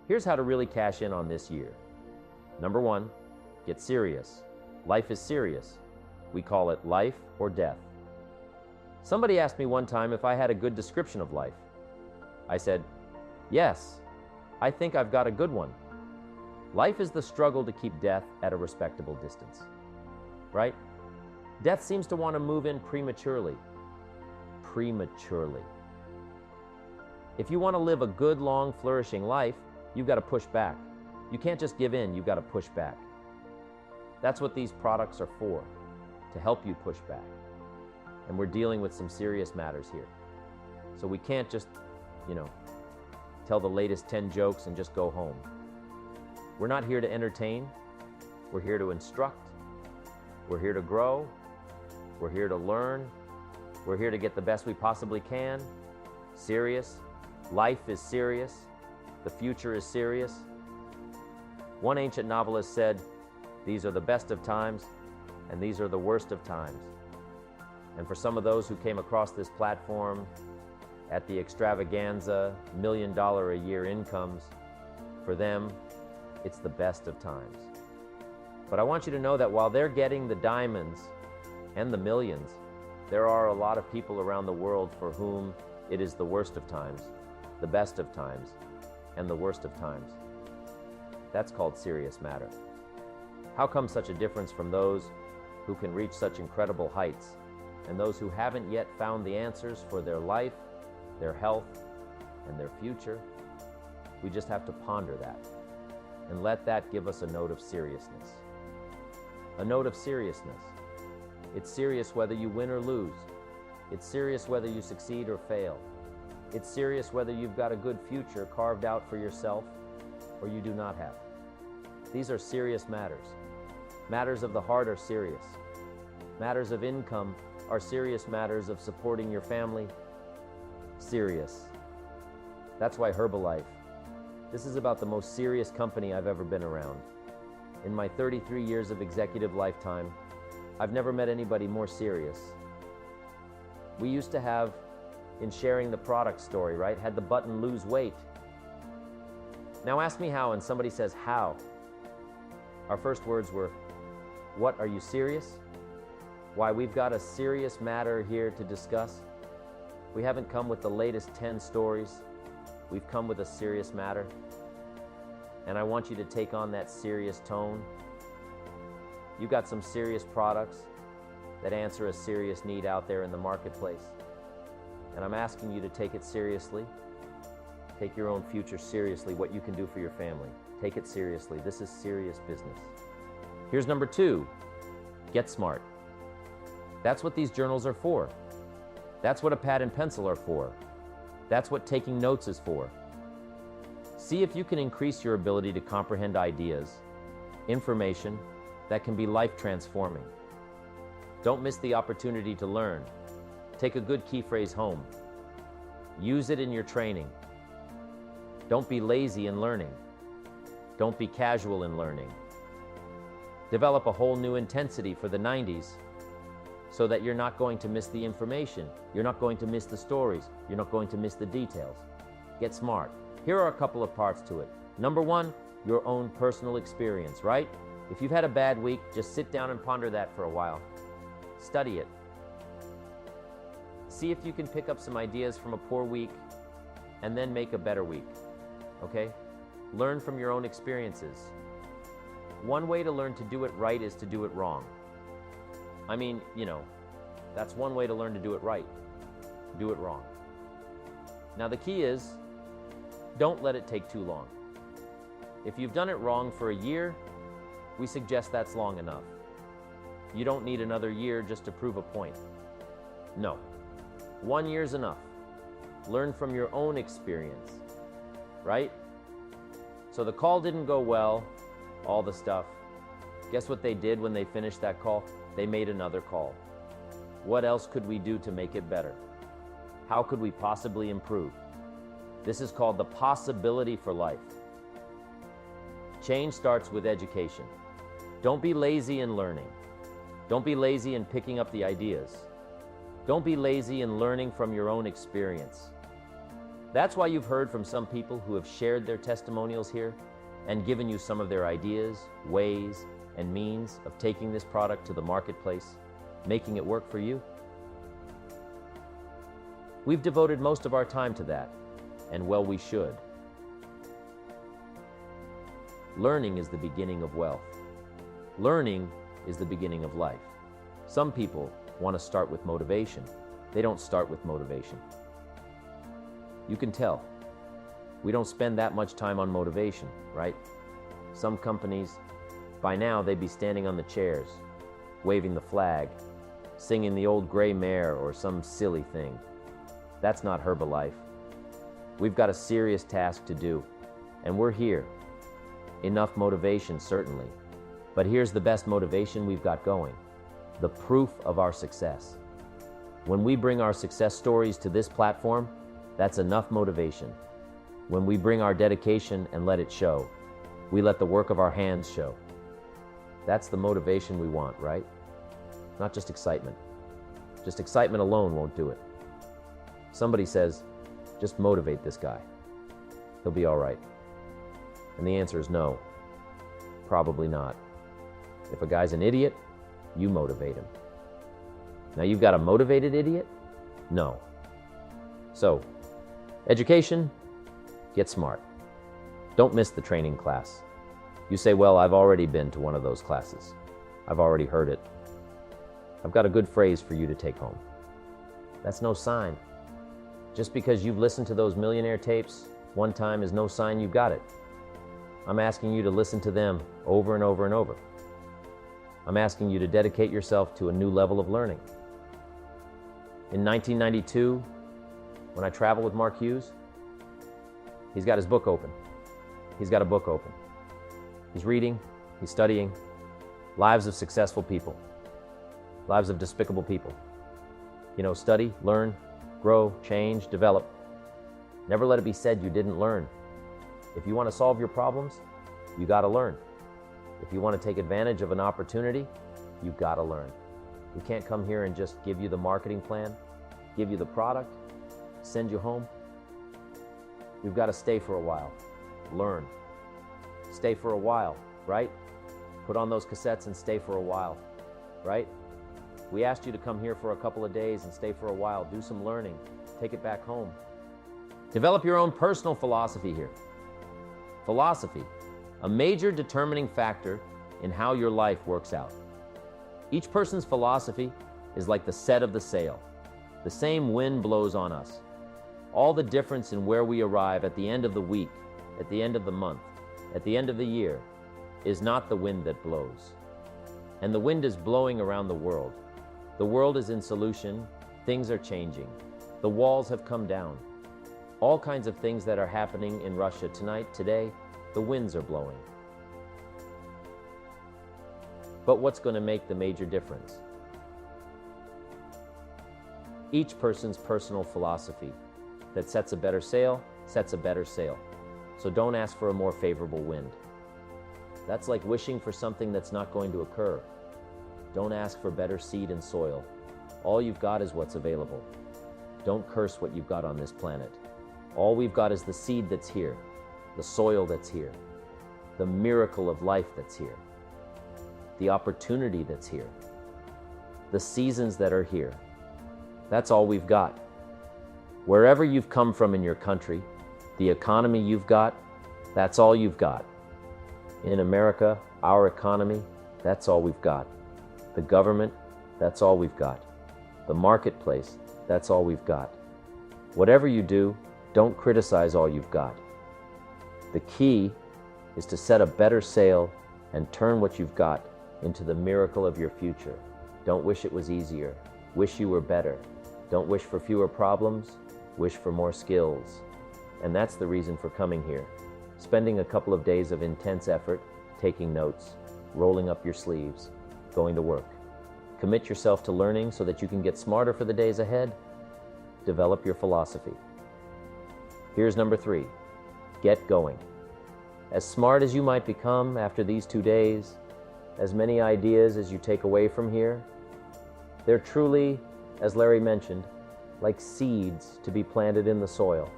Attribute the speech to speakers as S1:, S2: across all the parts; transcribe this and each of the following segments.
S1: Here's how to really cash in on this year. Number one, get serious. Life is serious. We call it life or death. Somebody asked me one time if I had a good description of life. I said, yes, I think I've got a good one. Life is the struggle to keep death at a respectable distance, right? Death seems to want to move in prematurely. Prematurely. If you want to live a good, long, flourishing life, you've got to push back. You can't just give in, you've got to push back. That's what these products are for, to help you push back. And we're dealing with some serious matters here. So we can't just, tell the latest 10 jokes and just go home. We're not here to entertain. We're here to instruct. We're here to grow. We're here to learn. We're here to get the best we possibly can. Serious. Life is serious. The future is serious. One ancient novelist said, "These are the best of times, and these are the worst of times." And for some of those who came across this platform at the extravaganza, $1 million a year incomes, for them, it's the best of times. But I want you to know that while they're getting the diamonds and the millions, there are a lot of people around the world for whom it is the worst of times, the best of times, and the worst of times. That's called serious matter. How come such a difference from those who can reach such incredible heights and those who haven't yet found the answers for their life, their health, and their future? We just have to ponder that and let that give us a note of seriousness. A note of seriousness. It's serious whether you win or lose. It's serious whether you succeed or fail. It's serious whether you've got a good future carved out for yourself or you do not have. These are serious matters. Matters of the heart are serious. Matters of income are serious. Matters of supporting your family, serious. That's why Herbalife. This is about the most serious company I've ever been around. In my 33 years of executive lifetime, I've never met anybody more serious. We used to have, in sharing the product story, right, had the button lose weight. Now ask me how, and somebody says, how? Our first words were, what, are you serious? Why, we've got a serious matter here to discuss. We haven't come with the latest 10 stories. We've come with a serious matter. And I want you to take on that serious tone. You've got some serious products that answer a serious need out there in the marketplace. And I'm asking you to take it seriously. Take your own future seriously, what you can do for your family. Take it seriously. This is serious business. Here's number 2, get smart. That's what these journals are for. That's what a pad and pencil are for. That's what taking notes is for. See if you can increase your ability to comprehend ideas, information that can be life transforming. Don't miss the opportunity to learn. Take a good key phrase home. Use it in your training. Don't be lazy in learning. Don't be casual in learning. Develop a whole new intensity for the 90s so that you're not going to miss the information. You're not going to miss the stories. You're not going to miss the details. Get smart. Here are a couple of parts to it. Number 1, your own personal experience, right? If you've had a bad week, just sit down and ponder that for a while. Study it. See if you can pick up some ideas from a poor week and then make a better week, okay? Learn from your own experiences. One way to learn to do it right is to do it wrong. I mean, that's one way to learn to do it right. Do it wrong. Now the key is, don't let it take too long. If you've done it wrong for a year, we suggest that's long enough. You don't need another year just to prove a point. No, 1 year's enough. Learn from your own experience, right? So the call didn't go well, all the stuff. Guess what they did when they finished that call? They made another call. What else could we do to make it better? How could we possibly improve? This is called the possibility for life. Change starts with education. Don't be lazy in learning. Don't be lazy in picking up the ideas. Don't be lazy in learning from your own experience. That's why you've heard from some people who have shared their testimonials here and given you some of their ideas, ways, and means of taking this product to the marketplace, making it work for you. We've devoted most of our time to that, and well, we should. Learning is the beginning of wealth. Learning is the beginning of life. Some people want to start with motivation. They don't start with motivation. You can tell. We don't spend that much time on motivation, right? Some companies, by now, they'd be standing on the chairs, waving the flag, singing the old gray mare or some silly thing. That's not Herbalife. We've got a serious task to do, and we're here. Enough motivation, certainly. But here's the best motivation we've got going: the proof of our success. When we bring our success stories to this platform, that's enough motivation. When we bring our dedication and let it show, we let the work of our hands show. That's the motivation we want, right? Not just excitement. Just excitement alone won't do it. Somebody says, just motivate this guy. He'll be all right. And the answer is no, probably not. If a guy's an idiot, you motivate him. Now you've got a motivated idiot? No. So, education, get smart. Don't miss the training class. You say, well, I've already been to one of those classes. I've already heard it. I've got a good phrase for you to take home. That's no sign. Just because you've listened to those millionaire tapes one time is no sign you've got it. I'm asking you to listen to them over and over and over. I'm asking you to dedicate yourself to a new level of learning. In 1992, when I traveled with Mark Hughes, he's got his book open. He's got a book open. He's reading, he's studying lives of successful people, lives of despicable people. You know, study, learn, grow, change, develop. Never let it be said you didn't learn. If you want to solve your problems, you got to learn. If you want to take advantage of an opportunity, you got to learn. We can't come here and just give you the marketing plan, give you the product, send you home. You've got to stay for a while, learn. Stay for a while, right? Put on those cassettes and stay for a while, right? We asked you to come here for a couple of days and stay for a while, do some learning, take it back home. Develop your own personal philosophy here. Philosophy, a major determining factor in how your life works out. Each person's philosophy is like the set of the sail. The same wind blows on us. All the difference in where we arrive at the end of the week, at the end of the month, at the end of the year, is not the wind that blows. And the wind is blowing around the world. The world is in solution. Things are changing. The walls have come down. All kinds of things that are happening in Russia tonight, today, the winds are blowing. But what's going to make the major difference? Each person's personal philosophy that sets a better sail, sets a better sail. So don't ask for a more favorable wind. That's like wishing for something that's not going to occur. Don't ask for better seed and soil. All you've got is what's available. Don't curse what you've got on this planet. All we've got is the seed that's here, the soil that's here, the miracle of life that's here, the opportunity that's here, the seasons that are here. That's all we've got. Wherever you've come from in your country, the economy you've got, that's all you've got. In America, our economy, that's all we've got. The government, that's all we've got. The marketplace, that's all we've got. Whatever you do, don't criticize all you've got. The key is to set a better sail and turn what you've got into the miracle of your future. Don't wish it was easier. Wish you were better. Don't wish for fewer problems. Wish for more skills. And that's the reason for coming here. Spending a couple of days of intense effort, taking notes, rolling up your sleeves, going to work. Commit yourself to learning so that you can get smarter for the days ahead. Develop your philosophy. Here's number 3. Get going. As smart as you might become after these 2 days, as many ideas as you take away from here, they're truly, as Larry mentioned, like seeds to be planted in the soil.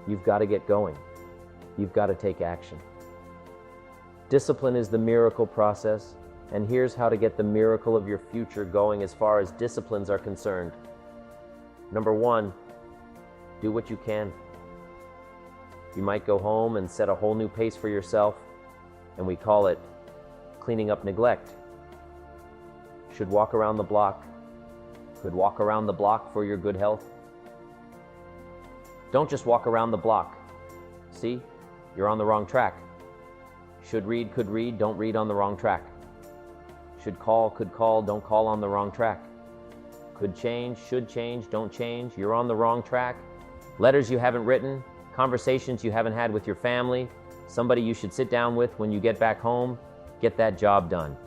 S1: You've got to get going. You've got to take action. Discipline is the miracle process, and here's how to get the miracle of your future going as far as disciplines are concerned. Number one, do what you can. You might go home and set a whole new pace for yourself, and we call it cleaning up neglect. Should walk around the block. Could walk around the block for your good health. Don't just walk around the block. See, you're on the wrong track. Should read, could read, don't read on the wrong track. Should call, could call, don't call on the wrong track. Could change, should change, don't change, you're on the wrong track. Letters you haven't written, conversations you haven't had with your family, somebody you should sit down with when you get back home, get that job done.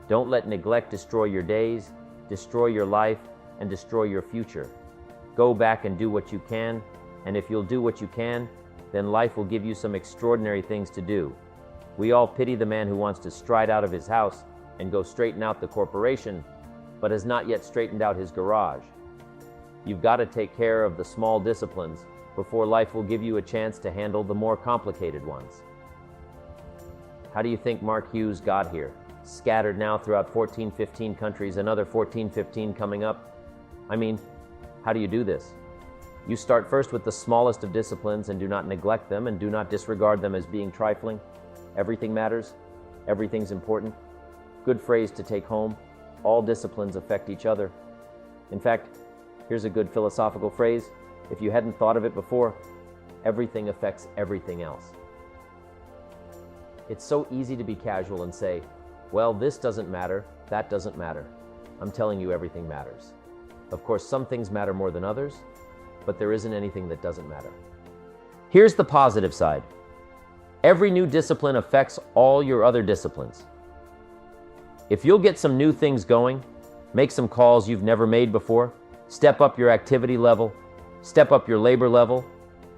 S1: Don't let neglect destroy your days, destroy your life, and destroy your future. Go back and do what you can, and if you'll do what you can, then life will give you some extraordinary things to do. We all pity the man who wants to stride out of his house and go straighten out the corporation, but has not yet straightened out his garage. You've got to take care of the small disciplines before life will give you a chance to handle the more complicated ones. How do you think Mark Hughes got here? Scattered now throughout 14, 15 countries, another 14, 15 coming up. I mean, how do you do this? You start first with the smallest of disciplines and do not neglect them and do not disregard them as being trifling. Everything matters. Everything's important. Good phrase to take home. All disciplines affect each other. In fact, here's a good philosophical phrase. If you hadn't thought of it before, everything affects everything else. It's so easy to be casual and say, well, this doesn't matter, that doesn't matter. I'm telling you, everything matters. Of course, some things matter more than others, but there isn't anything that doesn't matter. Here's the positive side. Every new discipline affects all your other disciplines. If you'll get some new things going, make some calls you've never made before, step up your activity level, step up your labor level,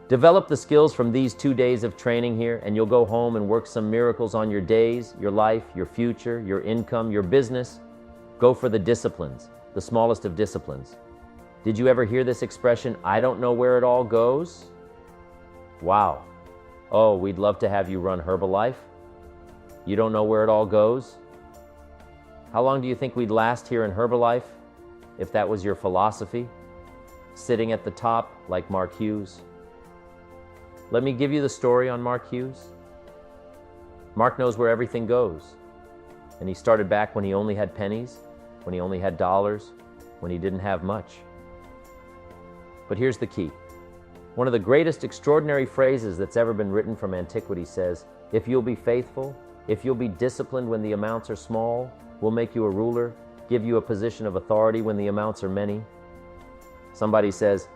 S1: develop the skills from these 2 days of training here, and you'll go home and work some miracles on your days, your life, your future, your income, your business. Go for the disciplines, the smallest of disciplines. Did you ever hear this expression, I don't know where it all goes? Wow. Oh, we'd love to have you run Herbalife. You don't know where it all goes? How long do you think we'd last here in Herbalife if that was your philosophy? Sitting at the top like Mark Hughes. Let me give you the story on Mark Hughes. Mark knows where everything goes. And he started back when he only had pennies, when he only had dollars, when he didn't have much. But here's the key. One of the greatest extraordinary phrases that's ever been written from antiquity says, if you'll be faithful, if you'll be disciplined when the amounts are small, we'll make you a ruler, give you a position of authority when the amounts are many. Somebody says,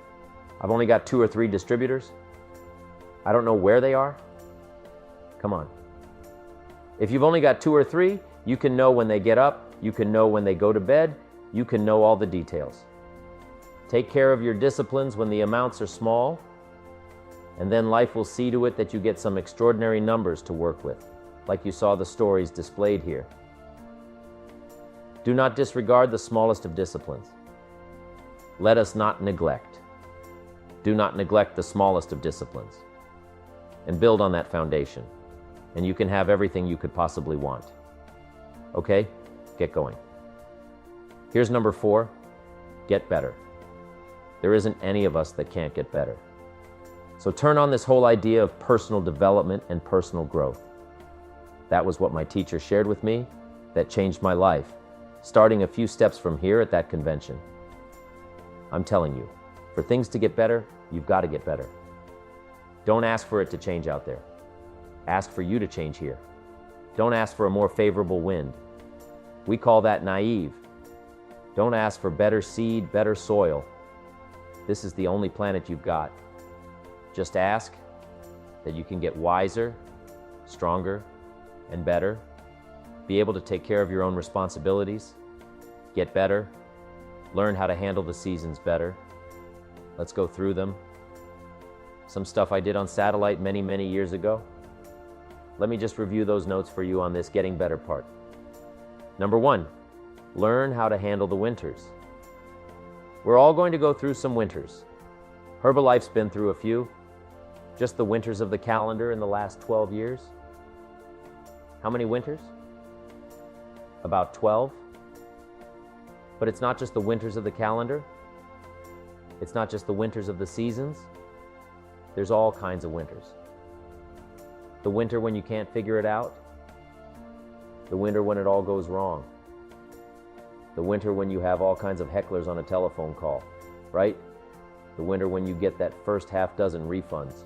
S1: I've only got 2 or 3 distributors. I don't know where they are. Come on. If you've only got 2 or 3, you can know when they get up, you can know when they go to bed, you can know all the details. Take care of your disciplines when the amounts are small, and then life will see to it that you get some extraordinary numbers to work with, like you saw the stories displayed here. Do not disregard the smallest of disciplines. Let us not neglect. Do not neglect the smallest of disciplines. And build on that foundation, and you can have everything you could possibly want. Okay? Get going. Here's number 4. Get better. There isn't any of us that can't get better. So turn on this whole idea of personal development and personal growth. That was what my teacher shared with me that changed my life, starting a few steps from here at that convention. I'm telling you, for things to get better, you've got to get better. Don't ask for it to change out there. Ask for you to change here. Don't ask for a more favorable wind. We call that naive. Don't ask for better seed, better soil. This is the only planet you've got. Just ask that you can get wiser, stronger, and better, be able to take care of your own responsibilities, get better, learn how to handle the seasons better. Let's go through them. Some stuff I did on satellite many, many years ago. Let me just review those notes for you on this getting better part. Number 1, learn how to handle the winters. We're all going to go through some winters. Herbalife's been through a few. Just the winters of the calendar in the last 12 years? How many winters? About 12. But it's not just the winters of the calendar. It's not just the winters of the seasons. There's all kinds of winters. The winter when you can't figure it out. The winter when it all goes wrong. The winter when you have all kinds of hecklers on a telephone call, right? The winter when you get that first half dozen refunds.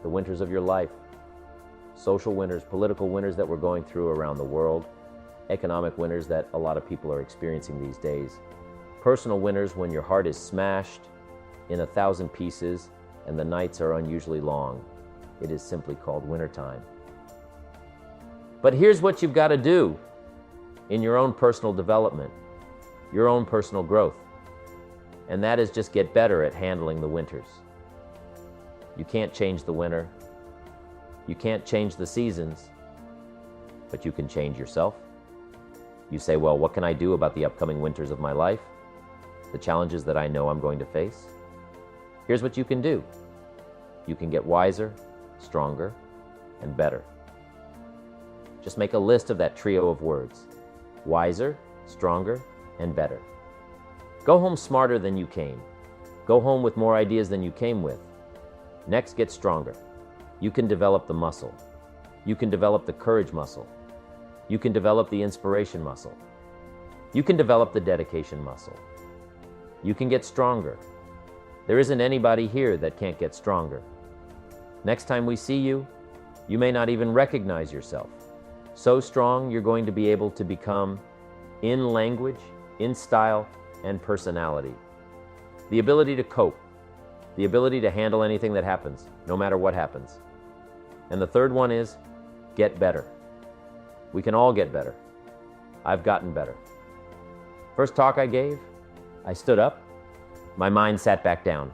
S1: The winters of your life. Social winters, political winters that we're going through around the world. Economic winters that a lot of people are experiencing these days. Personal winters when your heart is smashed in 1,000 pieces and the nights are unusually long. It is simply called wintertime. But here's what you've got to do in your own personal development, your own personal growth. And that is just get better at handling the winters. You can't change the winter. You can't change the seasons, but you can change yourself. You say, well, what can I do about the upcoming winters of my life? The challenges that I know I'm going to face? Here's what you can do. You can get wiser, stronger, and better. Just make a list of that trio of words. Wiser, stronger, and better. Go home smarter than you came. Go home with more ideas than you came with. Next, get stronger. You can develop the muscle. You can develop the courage muscle. You can develop the inspiration muscle. You can develop the dedication muscle. You can get stronger. There isn't anybody here that can't get stronger. Next time we see you, you may not even recognize yourself. So strong, you're going to be able to become in language, in style, and personality. The ability to cope. The ability to handle anything that happens, no matter what happens. And the third one is get better. We can all get better. I've gotten better. First talk I gave, I stood up. My mind sat back down.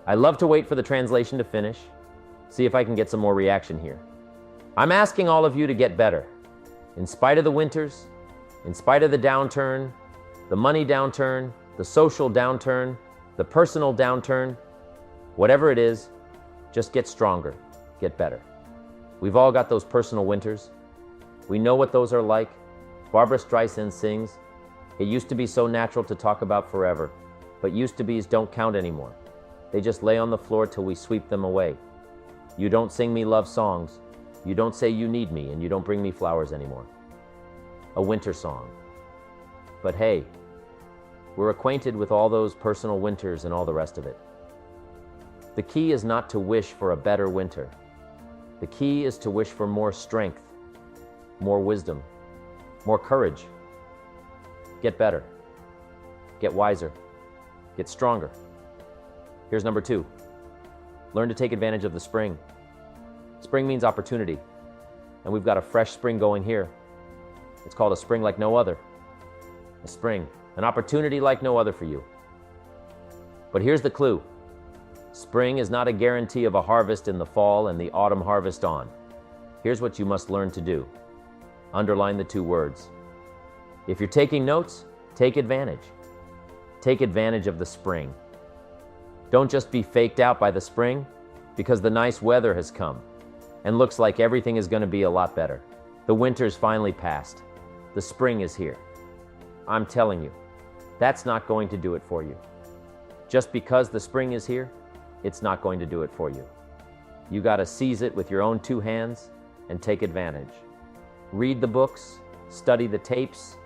S1: I love to wait for the translation to finish, see if I can get some more reaction here. I'm asking all of you to get better. In spite of the winters, in spite of the downturn, the money downturn, the social downturn, the personal downturn, whatever it is, just get stronger, get better. We've all got those personal winters. We know what those are like. Barbra Streisand sings, "It used to be so natural to talk about forever, but used to be's don't count anymore. They just lay on the floor till we sweep them away. You don't sing me love songs. You don't say you need me, and you don't bring me flowers anymore." A winter song. But hey, we're acquainted with all those personal winters and all the rest of it. The key is not to wish for a better winter. The key is to wish for more strength, more wisdom, more courage. Get better. Get wiser. Get stronger. Here's number 2. Learn to take advantage of the spring. Spring means opportunity, and we've got a fresh spring going here. It's called a spring like no other. A spring, an opportunity like no other for you. But here's the clue. Spring is not a guarantee of a harvest in the fall and the autumn harvest on. Here's what you must learn to do. Underline the 2 words. If you're taking notes, take advantage. Take advantage of the spring. Don't just be faked out by the spring, because the nice weather has come and looks like everything is going to be a lot better. The winter's finally passed. The spring is here. I'm telling you, that's not going to do it for you. Just because the spring is here, it's not going to do it for you. You got to seize it with your own 2 hands and take advantage. Read the books, study the tapes,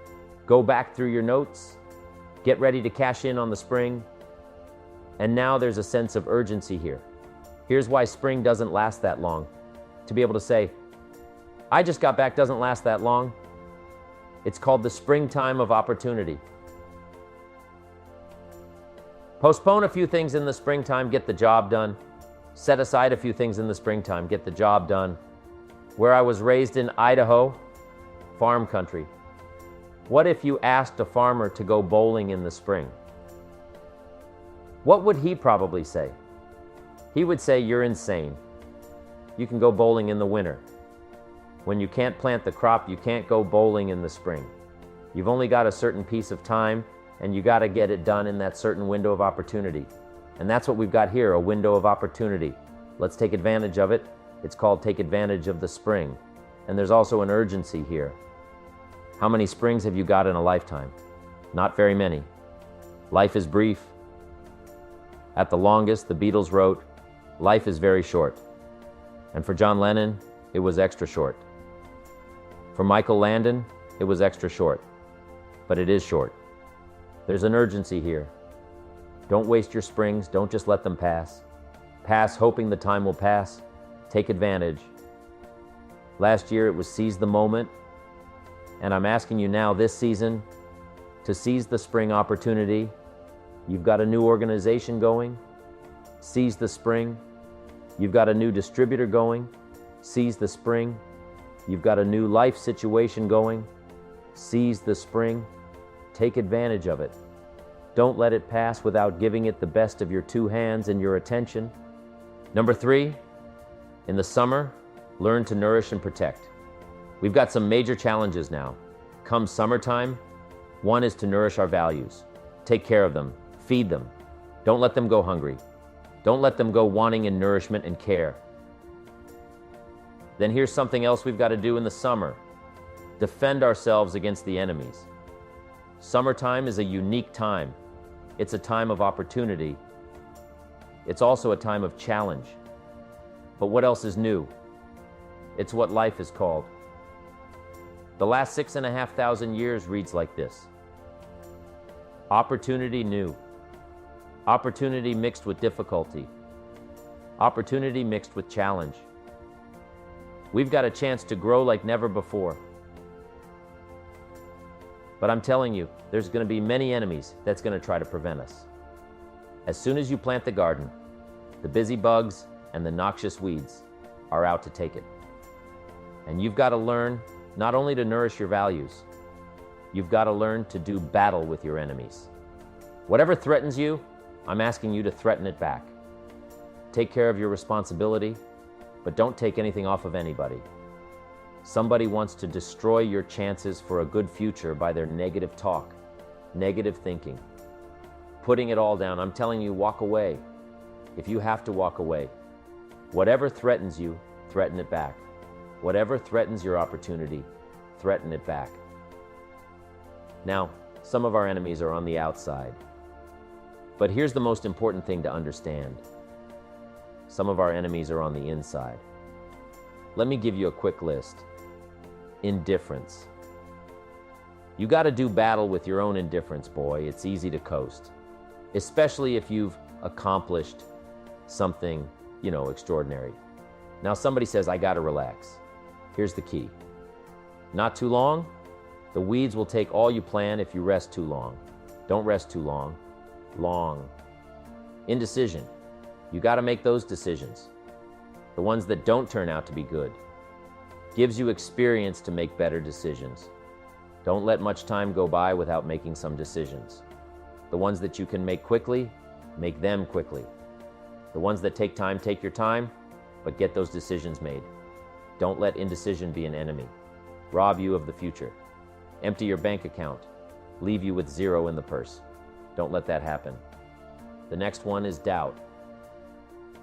S1: go back through your notes, get ready to cash in on the spring. And now there's a sense of urgency here. Here's why spring doesn't last that long. To be able to say, I just got back doesn't last that long. It's called the springtime of opportunity. Postpone a few things in the springtime, get the job done. Set aside a few things in the springtime, get the job done. Where I was raised in Idaho, farm country. What if you asked a farmer to go bowling in the spring? What would he probably say? He would say, you're insane. You can go bowling in the winter. When you can't plant the crop, you can't go bowling in the spring. You've only got a certain piece of time, and you got to get it done in that certain window of opportunity. And that's what we've got here, a window of opportunity. Let's take advantage of it. It's called take advantage of the spring. And there's also an urgency here. How many springs have you got in a lifetime? Not very many. Life is brief. At the longest, the Beatles wrote, life is very short. And for John Lennon, it was extra short. For Michael Landon, it was extra short. But it is short. There's an urgency here. Don't waste your springs. Don't just let them pass. Pass hoping the time will pass. Take advantage. Last year it was seize the moment. And I'm asking you now this season to seize the spring opportunity. You've got a new organization going. Seize the spring. You've got a new distributor going. Seize the spring. You've got a new life situation going. Seize the spring. Take advantage of it. Don't let it pass without giving it the best of your two hands and your attention. Number 3, in the summer, learn to nourish and protect. We've got some major challenges now. Come summertime, one is to nourish our values. Take care of them. Feed them. Don't let them go hungry. Don't let them go wanting in nourishment and care. Then here's something else we've got to do in the summer. Defend ourselves against the enemies. Summertime is a unique time. It's a time of opportunity. It's also a time of challenge. But what else is new? It's what life is called. The last 6,500 years reads like this. Opportunity new. Opportunity mixed with difficulty. Opportunity mixed with challenge. We've got a chance to grow like never before. But I'm telling you, there's going to be many enemies that's going to try to prevent us. As soon as you plant the garden, the busy bugs and the noxious weeds are out to take it. And you've got to learn not only to nourish your values, you've got to learn to do battle with your enemies. Whatever threatens you, I'm asking you to threaten it back. Take care of your responsibility, but don't take anything off of anybody. Somebody wants to destroy your chances for a good future by their negative talk, negative thinking. Putting it all down. I'm telling you, walk away. If you have to walk away. Whatever threatens you, threaten it back. Whatever threatens your opportunity, threaten it back. Now, some of our enemies are on the outside. But here's the most important thing to understand. Some of our enemies are on the inside. Let me give you a quick list. Indifference. You got to do battle with your own indifference, boy. It's easy to coast. Especially if you've accomplished something, extraordinary. Now somebody says, I got to relax. Here's the key. Not too long, the weeds will take all you plan if you rest too long. Don't rest too long. Long. Indecision. You got to make those decisions. The ones that don't turn out to be good. Gives you experience to make better decisions. Don't let much time go by without making some decisions. The ones that you can make quickly, make them quickly. The ones that take time, take your time, but get those decisions made. Don't let indecision be an enemy. Rob you of the future. Empty your bank account. Leave you with zero in the purse. Don't let that happen. The next one is doubt.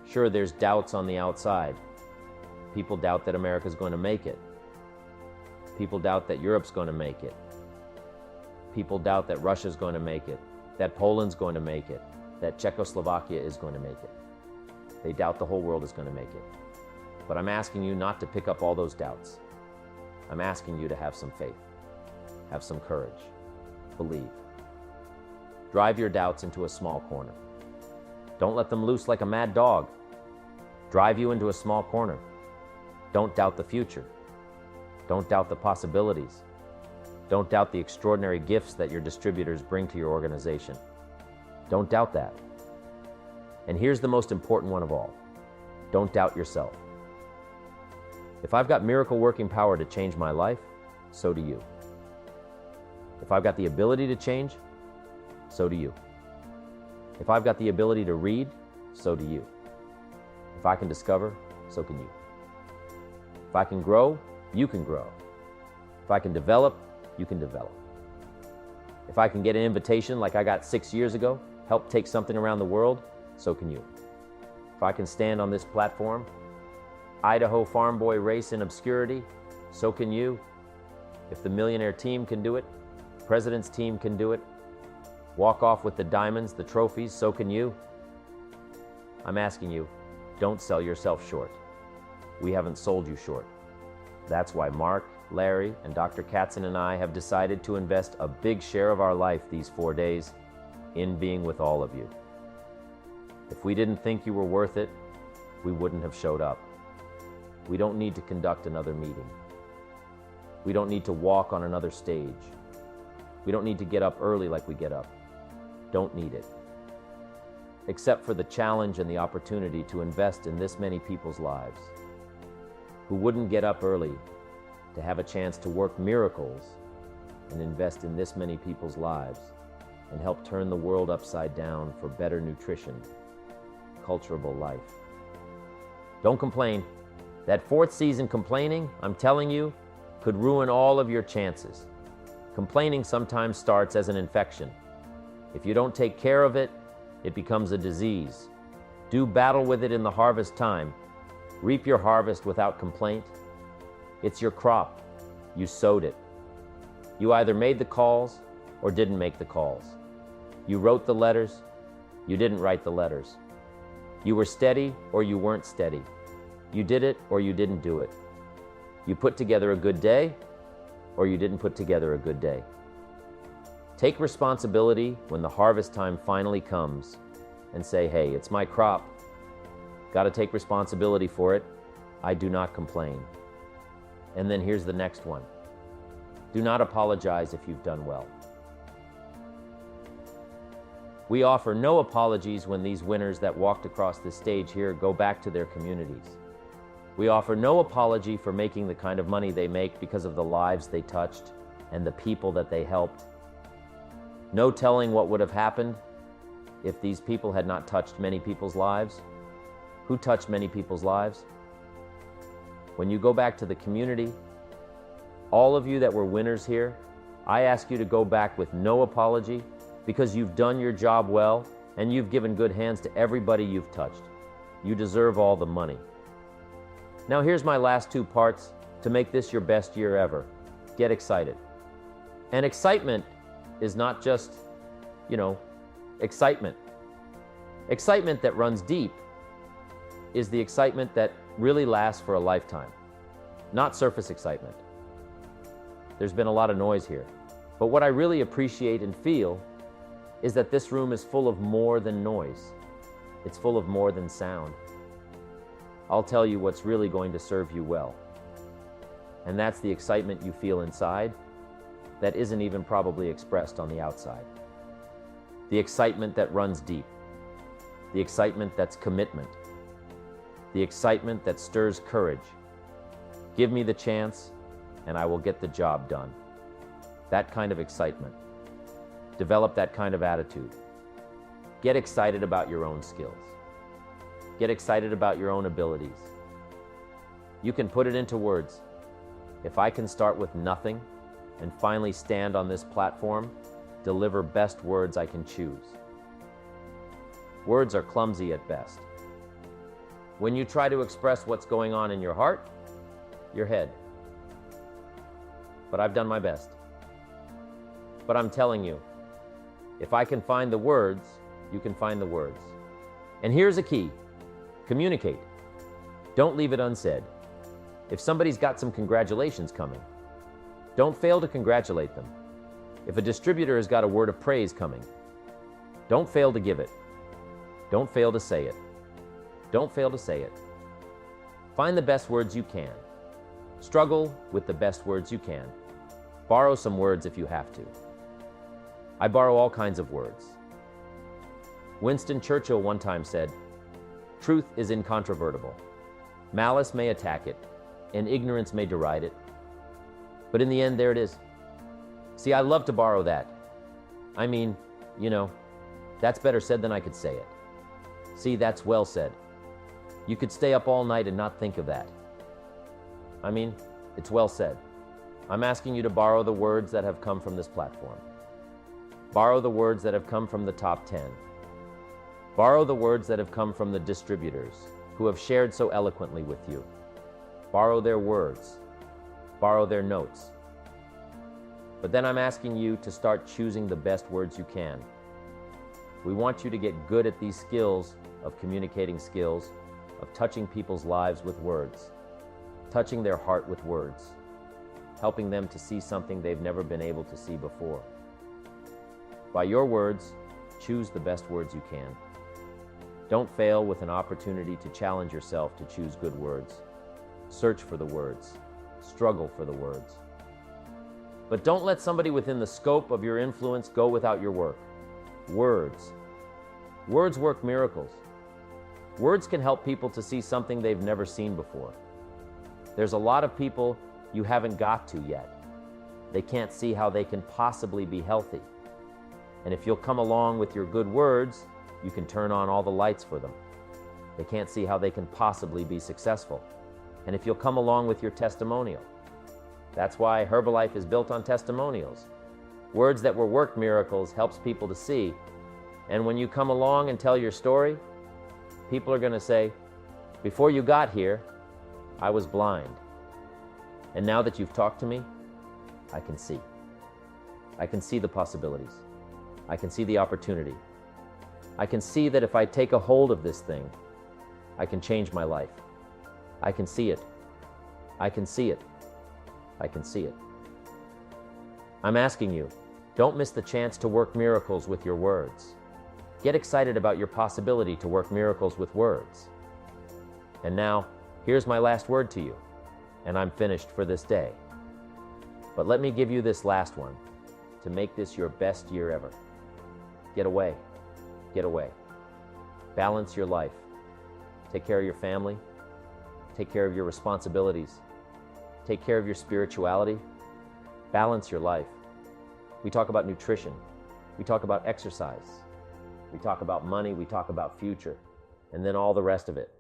S1: Sure, there's doubts on the outside. People doubt that America's going to make it. People doubt that Europe's going to make it. People doubt that Russia's going to make it, that Poland's going to make it, that Czechoslovakia is going to make it. They doubt the whole world is going to make it. But I'm asking you not to pick up all those doubts. I'm asking you to have some faith, have some courage, believe. Drive your doubts into a small corner. Don't let them loose like a mad dog. Drive you into a small corner. Don't doubt the future. Don't doubt the possibilities. Don't doubt the extraordinary gifts that your distributors bring to your organization. Don't doubt that. And here's the most important one of all. Don't doubt yourself. If I've got miracle working power to change my life, so do you. If I've got the ability to change, so do you. If I've got the ability to read, so do you. If I can discover, so can you. If I can grow, you can grow. If I can develop, you can develop. If I can get an invitation like I got 6 years ago, help take something around the world, so can you. If I can stand on this platform, Idaho farm boy race in obscurity, so can you. If the millionaire team can do it, president's team can do it, walk off with the diamonds, the trophies, so can you. I'm asking you, don't sell yourself short. We haven't sold you short. That's why Mark, Larry, and Dr. Katzen and I have decided to invest a big share of our life these 4 days in being with all of you. If we didn't think you were worth it, we wouldn't have showed up. We don't need to conduct another meeting. We don't need to walk on another stage. We don't need to get up early like we get up. Don't need it. Except for the challenge and the opportunity to invest in this many people's lives who wouldn't get up early to have a chance to work miracles and invest in this many people's lives and help turn the world upside down for better nutrition, culturable life. Don't complain. That fourth season complaining, I'm telling you, could ruin all of your chances. Complaining sometimes starts as an infection. If you don't take care of it, it becomes a disease. Do battle with it in the harvest time. Reap your harvest without complaint. It's your crop. You sowed it. You either made the calls or didn't make the calls. You wrote the letters. You didn't write the letters. You were steady or you weren't steady. You did it or you didn't do it. You put together a good day or you didn't put together a good day. Take responsibility when the harvest time finally comes and say, hey, it's my crop. Got to take responsibility for it. I do not complain. And then here's the next one. Do not apologize if you've done well. We offer no apologies when these winners that walked across this stage here go back to their communities. We offer no apology for making the kind of money they make because of the lives they touched and the people that they helped. No telling what would have happened if these people had not touched many people's lives. Who touched many people's lives? When you go back to the community, all of you that were winners here, I ask you to go back with no apology because you've done your job well and you've given good hands to everybody you've touched. You deserve all the money. Now here's my last two parts to make this your best year ever. Get excited. And excitement is not just, excitement. Excitement that runs deep is the excitement that really lasts for a lifetime, not surface excitement. There's been a lot of noise here, but what I really appreciate and feel is that this room is full of more than noise. It's full of more than sound. I'll tell you what's really going to serve you well, and that's the excitement you feel inside that isn't even probably expressed on the outside. The excitement that runs deep. The excitement that's commitment. The excitement that stirs courage. Give me the chance, and I will get the job done. That kind of excitement. Develop that kind of attitude. Get excited about your own skills. Get excited about your own abilities. You can put it into words. If I can start with nothing and finally stand on this platform, deliver best words I can choose. Words are clumsy at best. When you try to express what's going on in your heart, your head. But I've done my best. But I'm telling you, if I can find the words, you can find the words. And here's a key. Communicate. Don't leave it unsaid. If somebody's got some congratulations coming, don't fail to congratulate them. If a distributor has got a word of praise coming, don't fail to give it. Don't fail to say it. Don't fail to say it. Find the best words you can. Struggle with the best words you can. Borrow some words if you have to. I borrow all kinds of words. Winston Churchill one time said, "Truth is incontrovertible. Malice may attack it, and ignorance may deride it. But in the end, there it is." See, I love to borrow that. I mean, that's better said than I could say it. See, that's well said. You could stay up all night and not think of that. I mean, it's well said. I'm asking you to borrow the words that have come from this platform. Borrow the words that have come from the top 10. Borrow the words that have come from the distributors who have shared so eloquently with you. Borrow their words. Borrow their notes. But then I'm asking you to start choosing the best words you can. We want you to get good at these skills of communicating skills, of touching people's lives with words, touching their heart with words, helping them to see something they've never been able to see before. By your words, choose the best words you can. Don't fail with an opportunity to challenge yourself to choose good words. Search for the words. Struggle for the words. But don't let somebody within the scope of your influence go without your work. Words. Words work miracles. Words can help people to see something they've never seen before. There's a lot of people you haven't got to yet. They can't see how they can possibly be healthy. And if you'll come along with your good words, you can turn on all the lights for them. They can't see how they can possibly be successful. And if you'll come along with your testimonial. That's why Herbalife is built on testimonials. Words that were worked miracles helps people to see. And when you come along and tell your story, people are going to say, before you got here, I was blind. And now that you've talked to me, I can see. I can see the possibilities. I can see the opportunity. I can see that if I take a hold of this thing, I can change my life. I can see it. I can see it. I can see it. I'm asking you, don't miss the chance to work miracles with your words. Get excited about your possibility to work miracles with words. And now, here's my last word to you, and I'm finished for this day. But let me give you this last one to make this your best year ever. Get away. Get away. Balance your life. Take care of your family. Take care of your responsibilities. Take care of your spirituality. Balance your life. We talk about nutrition. We talk about exercise. We talk about money. We talk about future. And then all the rest of it.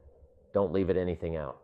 S1: Don't leave it anything out.